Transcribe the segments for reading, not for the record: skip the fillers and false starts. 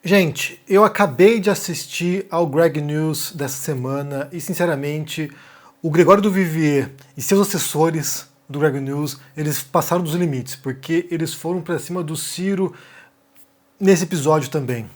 Gente, eu acabei de assistir ao Greg News dessa semana e, sinceramente, o Gregório do Vivier e seus assessores do Greg News, eles passaram dos limites, porque eles foram para cima do Ciro nesse episódio também.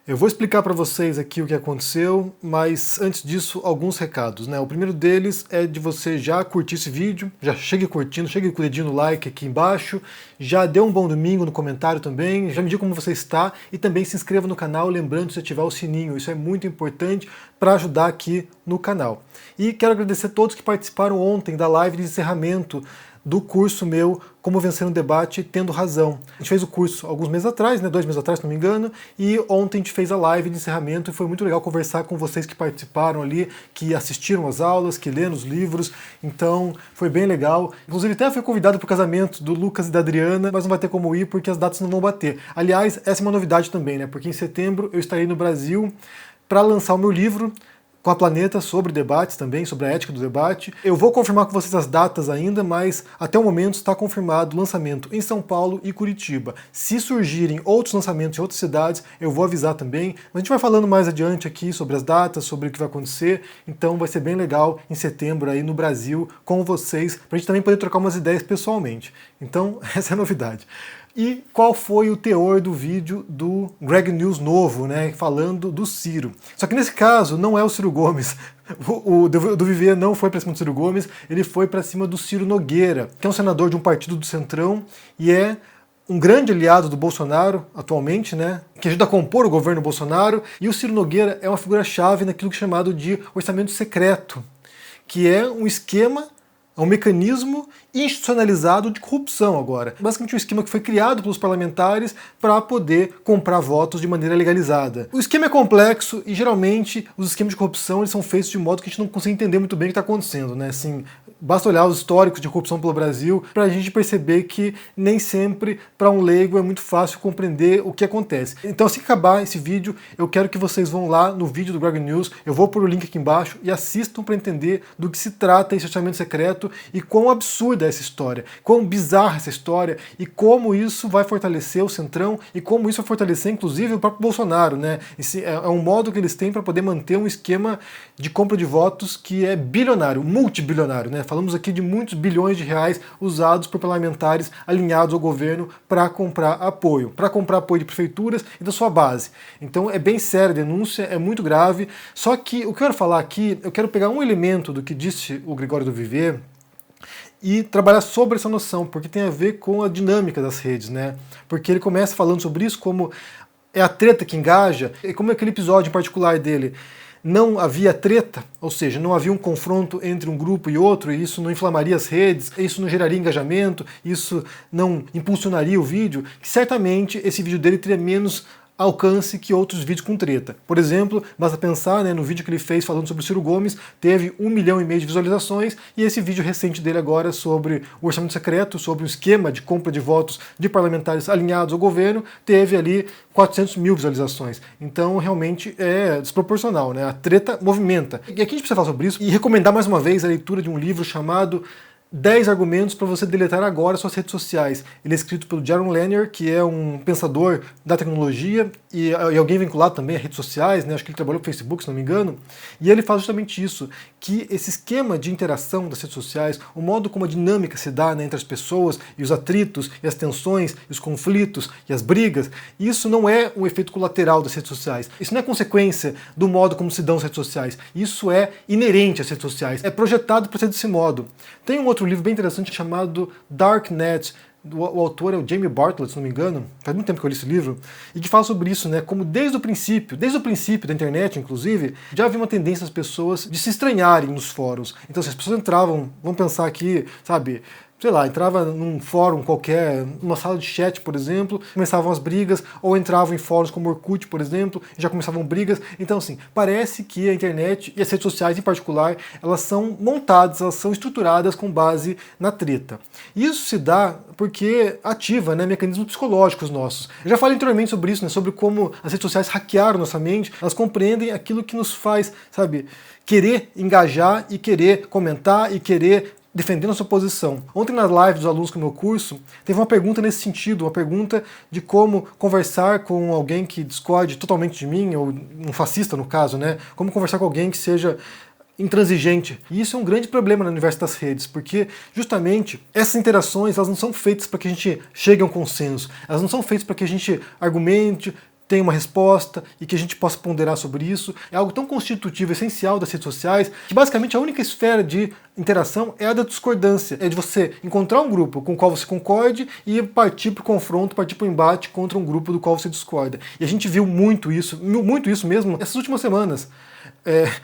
Eu vou explicar para vocês aqui o que aconteceu, mas antes disso, alguns recados, né? O primeiro deles é de você já curtir esse vídeo, já chegue curtindo, chegue com o dedinho no like aqui embaixo, já dê um bom domingo no comentário também, já me diga como você está e também se inscreva no canal, lembrando de ativar o sininho, isso é muito importante para ajudar aqui no canal. E quero agradecer a todos que participaram ontem da live de encerramento do curso meu Como Vencer um Debate Tendo Razão. A gente fez o curso alguns meses atrás, 2 meses atrás, se não me engano, e ontem a gente fez a live de encerramento e foi muito legal conversar com vocês que participaram ali, que assistiram às aulas, que leram os livros, então foi bem legal. Inclusive até fui convidado para o casamento do Lucas e da Adriana, mas não vai ter como ir porque as datas não vão bater. Aliás, essa é uma novidade também, né? Porque em setembro eu estarei no Brasil para lançar o meu livro com a Planeta sobre debates também, sobre a ética do debate. Eu vou confirmar com vocês as datas ainda, mas até o momento está confirmado o lançamento em São Paulo e Curitiba. Se surgirem outros lançamentos em outras cidades, eu vou avisar também. Mas a gente vai falando mais adiante aqui sobre as datas, sobre o que vai acontecer, então vai ser bem legal em setembro aí no Brasil com vocês, para a gente também poder trocar umas ideias pessoalmente. Então, essa é a novidade. E qual foi o teor do vídeo do Greg News novo, né, falando do Ciro. Só que nesse caso não é o Ciro Gomes, o do Vivier não foi para cima do Ciro Gomes, ele foi para cima do Ciro Nogueira, que é um senador de um partido do Centrão e é um grande aliado do Bolsonaro atualmente, né, que ajuda a compor o governo Bolsonaro, e o Ciro Nogueira é uma figura-chave naquilo que é chamado de orçamento secreto, que é um esquema, é um mecanismo institucionalizado de corrupção agora. Basicamente um esquema que foi criado pelos parlamentares para poder comprar votos de maneira legalizada. O esquema é complexo e geralmente os esquemas de corrupção eles são feitos de modo que a gente não consegue entender muito bem o que está acontecendo, né? Assim, basta olhar os históricos de corrupção pelo Brasil para a gente perceber que nem sempre para um leigo é muito fácil compreender o que acontece. Então assim que acabar esse vídeo, eu quero que vocês vão lá no vídeo do Greg News, eu vou pôr o link aqui embaixo e assistam para entender do que se trata esse orçamento secreto e quão absurda é essa história, quão bizarra essa história e como isso vai fortalecer o Centrão e como isso vai fortalecer inclusive o próprio Bolsonaro, né? Esse é um modo que eles têm para poder manter um esquema de compra de votos que é bilionário, multibilionário, né? Falamos aqui de muitos bilhões de reais usados por parlamentares alinhados ao governo para comprar apoio de prefeituras e da sua base. Então é bem séria a denúncia, é muito grave, só que o que eu quero falar aqui, eu quero pegar um elemento do que disse o Gregório do Vivier e trabalhar sobre essa noção, porque tem a ver com a dinâmica das redes, né? Porque ele começa falando sobre isso como é a treta que engaja, e como aquele episódio em particular dele não havia treta, ou seja, não havia um confronto entre um grupo e outro, e isso não inflamaria as redes, isso não geraria engajamento, isso não impulsionaria o vídeo, que certamente esse vídeo dele teria menos alcance que outros vídeos com treta. Por exemplo, basta pensar no vídeo que ele fez falando sobre o Ciro Gomes, teve 1,5 milhão de visualizações, e esse vídeo recente dele agora sobre o orçamento secreto, sobre o esquema de compra de votos de parlamentares alinhados ao governo, teve ali 400 mil visualizações. Então realmente é desproporcional, né? A treta movimenta. E aqui a gente precisa falar sobre isso e recomendar mais uma vez a leitura de um livro chamado 10 argumentos para você deletar agora suas redes sociais. Ele é escrito pelo Jaron Lanier, que é um pensador da tecnologia e alguém vinculado também a redes sociais, né? Acho que ele trabalhou no Facebook, se não me engano, e ele fala justamente isso, que esse esquema de interação das redes sociais, o modo como a dinâmica se dá, né, entre as pessoas e os atritos, e as tensões, e os conflitos, e as brigas, isso não é um efeito colateral das redes sociais, isso não é consequência do modo como se dão as redes sociais, isso é inerente às redes sociais, é projetado para ser desse modo. Tem um outro livro bem interessante chamado Darknet, o autor é o Jamie Bartlett, se não me engano, faz muito tempo que eu li esse livro, e que fala sobre isso, né, como desde o princípio da internet, inclusive, já havia uma tendência das pessoas de se estranharem nos fóruns. Então, se as pessoas entravam, vamos pensar aqui, sabe, sei lá, entrava num fórum qualquer, numa sala de chat, por exemplo, começavam as brigas, ou entravam em fóruns como Orkut, por exemplo, e já começavam brigas. Então, assim, parece que a internet e as redes sociais em particular, elas são montadas, elas são estruturadas com base na treta. Isso se dá porque ativa, né, mecanismos psicológicos nossos. Eu já falei anteriormente sobre isso, né, sobre como as redes sociais hackearam nossa mente, elas compreendem aquilo que nos faz, sabe, querer engajar e querer comentar e querer defendendo a sua posição. Ontem na live dos alunos do meu curso, teve uma pergunta nesse sentido, uma pergunta de como conversar com alguém que discorde totalmente de mim, ou um fascista no caso, né? Como conversar com alguém que seja intransigente. E isso é um grande problema no universo das redes, porque justamente essas interações, elas não são feitas para que a gente chegue a um consenso, elas não são feitas para que a gente argumente, tem uma resposta e que a gente possa ponderar sobre isso. É algo tão constitutivo, essencial das redes sociais, que basicamente a única esfera de interação é a da discordância. É de você encontrar um grupo com o qual você concorde e partir para o confronto, partir para o embate contra um grupo do qual você discorda. E a gente viu muito isso mesmo essas últimas semanas.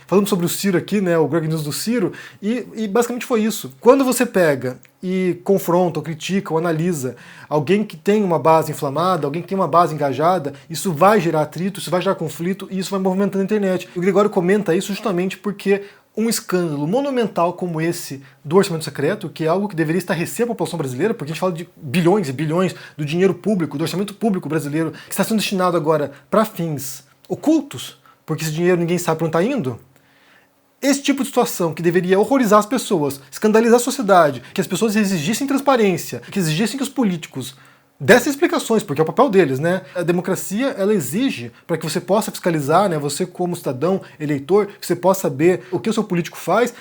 Falando sobre o Ciro aqui, né, o Greg News do Ciro, e basicamente foi isso. Quando você pega e confronta, ou critica, ou analisa alguém que tem uma base inflamada, alguém que tem uma base engajada, isso vai gerar atrito, isso vai gerar conflito, e isso vai movimentando a internet. O Gregório comenta isso justamente porque um escândalo monumental como esse do orçamento secreto, que é algo que deveria estarrecer a população brasileira, porque a gente fala de bilhões e bilhões do dinheiro público, do orçamento público brasileiro, que está sendo destinado agora para fins ocultos, porque esse dinheiro ninguém sabe para onde está indo. Esse tipo de situação que deveria horrorizar as pessoas, escandalizar a sociedade, que as pessoas exigissem transparência, que exigissem que os políticos dessem explicações, porque é o papel deles, né? A democracia, ela exige para que você possa fiscalizar, né? Você como cidadão, eleitor, que você possa saber o que o seu político faz,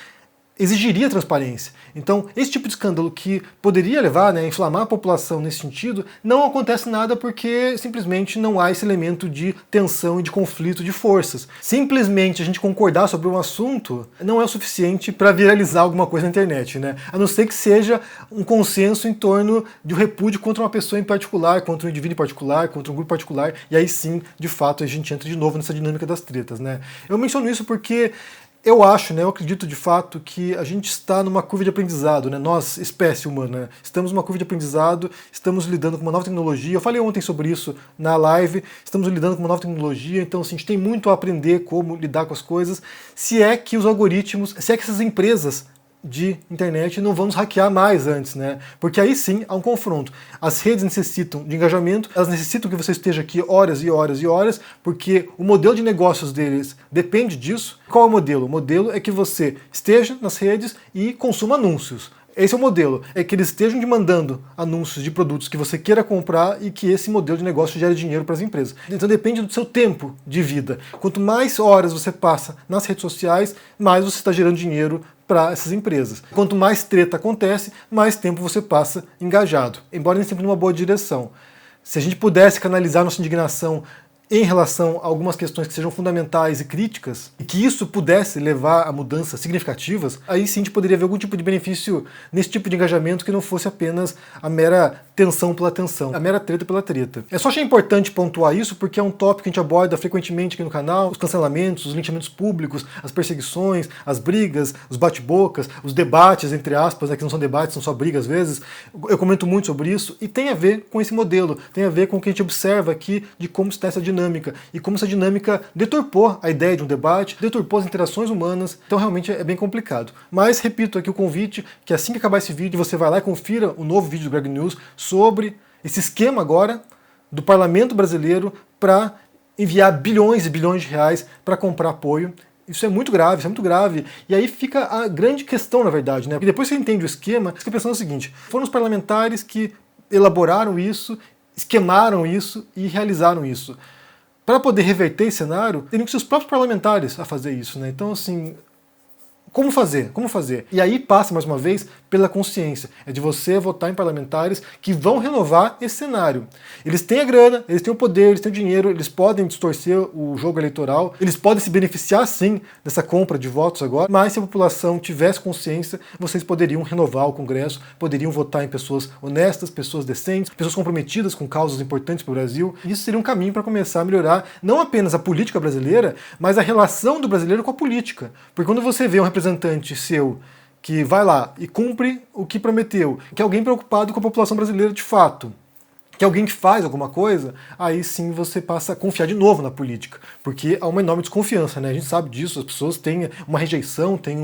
exigiria transparência. Então, esse tipo de escândalo que poderia levar, né, a inflamar a população nesse sentido, não acontece nada porque simplesmente não há esse elemento de tensão e de conflito de forças. Simplesmente a gente concordar sobre um assunto não é o suficiente para viralizar alguma coisa na internet, né? A não ser que seja um consenso em torno de um repúdio contra uma pessoa em particular, contra um indivíduo em particular, contra um grupo particular, e aí sim, de fato, a gente entra de novo nessa dinâmica das tretas, né? Eu menciono isso porque eu acho, né, eu acredito de fato que a gente está numa curva de aprendizado, né, nós, espécie humana, estamos numa curva de aprendizado, estamos lidando com uma nova tecnologia, eu falei ontem sobre isso na live, estamos lidando com uma nova tecnologia, então assim, a gente tem muito a aprender como lidar com as coisas, se é que os algoritmos, se é que essas empresas de internet não vão nos hackear mais antes, né? Porque aí sim há um confronto. As redes necessitam de engajamento, elas necessitam que você esteja aqui horas e horas e horas, porque o modelo de negócios deles depende disso. Qual é o modelo? O modelo é que você esteja nas redes e consuma anúncios. Esse é o modelo, é que eles estejam te mandando anúncios de produtos que você queira comprar e que esse modelo de negócio gere dinheiro para as empresas. Então depende do seu tempo de vida. Quanto mais horas você passa nas redes sociais, mais você está gerando dinheiro para essas empresas. Quanto mais treta acontece, mais tempo você passa engajado, embora nem sempre numa boa direção. Se a gente pudesse canalizar nossa indignação em relação a algumas questões que sejam fundamentais e críticas, e que isso pudesse levar a mudanças significativas, aí sim a gente poderia ver algum tipo de benefício nesse tipo de engajamento que não fosse apenas a mera tensão pela tensão, a mera treta pela treta. Eu só achei importante pontuar isso porque é um tópico que a gente aborda frequentemente aqui no canal, os cancelamentos, os linchamentos públicos, as perseguições, as brigas, os bate-bocas, os debates, entre aspas, né, que não são debates, são só brigas às vezes. Eu comento muito sobre isso e tem a ver com esse modelo, tem a ver com o que a gente observa aqui de como está essa dinâmica e como essa dinâmica deturpou a ideia de um debate, deturpou as interações humanas, então realmente é bem complicado. Mas repito aqui o convite, que assim que acabar esse vídeo, você vai lá e confira o novo vídeo do Greg News sobre esse esquema agora do parlamento brasileiro para enviar bilhões e bilhões de reais para comprar apoio. Isso é muito grave, isso é muito grave. E aí fica a grande questão, na verdade, né? Porque depois que você entende o esquema, você fica pensando o seguinte: foram os parlamentares que elaboraram isso, esquemaram isso e realizaram isso. Para poder reverter esse cenário, teriam que ser os próprios parlamentares a fazer isso, né? Então, assim, como fazer? Como fazer? E aí passa, mais uma vez, pela consciência. É de você votar em parlamentares que vão renovar esse cenário. Eles têm a grana, eles têm o poder, eles têm o dinheiro, eles podem distorcer o jogo eleitoral, eles podem se beneficiar, sim, dessa compra de votos agora, mas se a população tivesse consciência, vocês poderiam renovar o Congresso, poderiam votar em pessoas honestas, pessoas decentes, pessoas comprometidas com causas importantes para o Brasil. Isso seria um caminho para começar a melhorar não apenas a política brasileira, mas a relação do brasileiro com a política. Porque quando você vê um representante seu que vai lá e cumpre o que prometeu, que é alguém preocupado com a população brasileira de fato, que alguém que faz alguma coisa, aí sim você passa a confiar de novo na política, porque há uma enorme desconfiança, né? A gente sabe disso, as pessoas têm uma rejeição, têm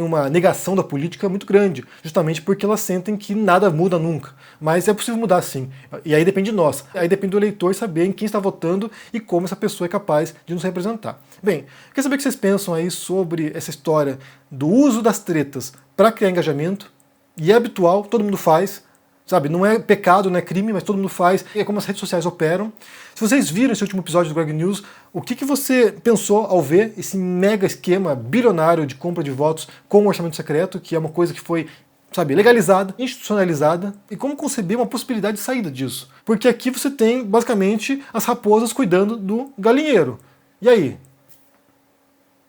uma negação da política muito grande, justamente porque elas sentem que nada muda nunca. Mas é possível mudar sim, e aí depende de nós, aí depende do eleitor saber em quem está votando e como essa pessoa é capaz de nos representar. Bem, quer saber o que vocês pensam aí sobre essa história do uso das tretas para criar engajamento? E é habitual, todo mundo faz, sabe? Não é pecado, não é crime, mas todo mundo faz. É como as redes sociais operam. Se vocês viram esse último episódio do Greg News, o que você pensou ao ver esse mega esquema bilionário de compra de votos com o orçamento secreto, que é uma coisa que foi, sabe, legalizada, institucionalizada, e como conceber uma possibilidade de saída disso? Porque aqui você tem, basicamente, as raposas cuidando do galinheiro. E aí?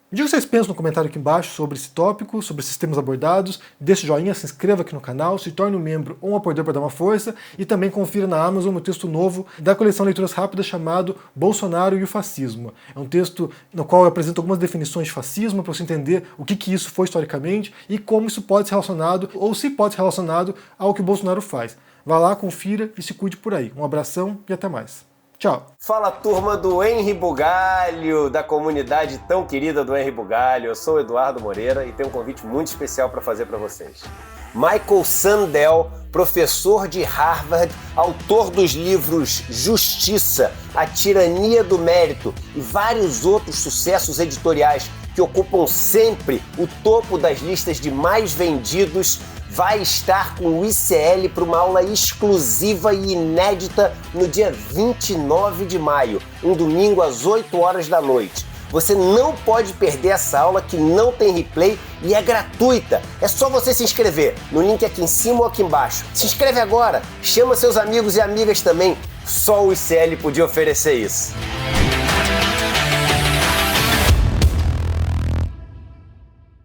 Diga o que vocês pensam no comentário aqui embaixo sobre esse tópico, sobre esses temas abordados. Deixe o joinha, se inscreva aqui no canal, se torne um membro ou um apoiador para dar uma força e também confira na Amazon o texto novo da coleção Leituras Rápidas chamado Bolsonaro e o Fascismo. É um texto no qual eu apresento algumas definições de fascismo para você entender o que isso foi historicamente e como isso pode ser relacionado, ou se pode ser relacionado ao que o Bolsonaro faz. Vá lá, confira e se cuide por aí. Um abração e até mais. Tchau. Fala, turma do Henri Bugalho, da comunidade tão querida do Henri Bugalho. Eu sou o Eduardo Moreira e tenho um convite muito especial para fazer para vocês. Michael Sandel, professor de Harvard, autor dos livros Justiça, A Tirania do Mérito e vários outros sucessos editoriais que ocupam sempre o topo das listas de mais vendidos, vai estar com o ICL para uma aula exclusiva e inédita no dia 29 de maio, um domingo às 8 horas da noite. Você não pode perder essa aula que não tem replay e é gratuita. É só você se inscrever no link aqui em cima ou aqui embaixo. Se inscreve agora, chama seus amigos e amigas também. Só o ICL podia oferecer isso.